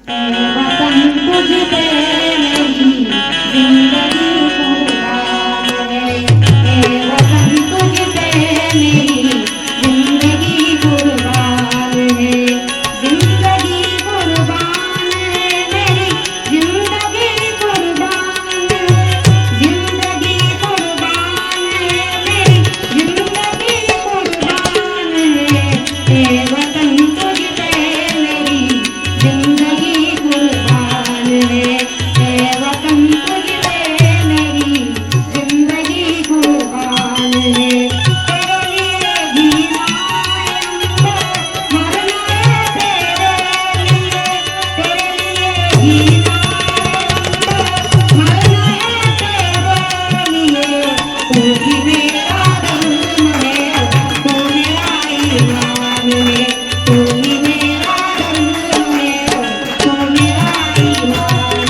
वतन तुझ पे मेरी जिंदगी कुर्बान है। वतन तुझ पे मेरी जिंदगी कुर्बान है। जिंदगी कुर्बान है मेरी जिंदगी कुर्बान है। जिंदगी कुर्बान है मेरी जिंदगी कुर्बान है। वतन तुझ पे मेरी जिंदगी कुर्बान है। वतन तुझ पे मेरी जिंदगी कुर्बान है। तेरे लिए जीना है हमको, मरना है तेरे लिए। तेरे लिए जीना है हमको, मरना है तेरे लिए। तू ही मेरा धर्म है, तू मेरा ईमान है। तू ही मेरा धर्म है, तू मेरा ईमान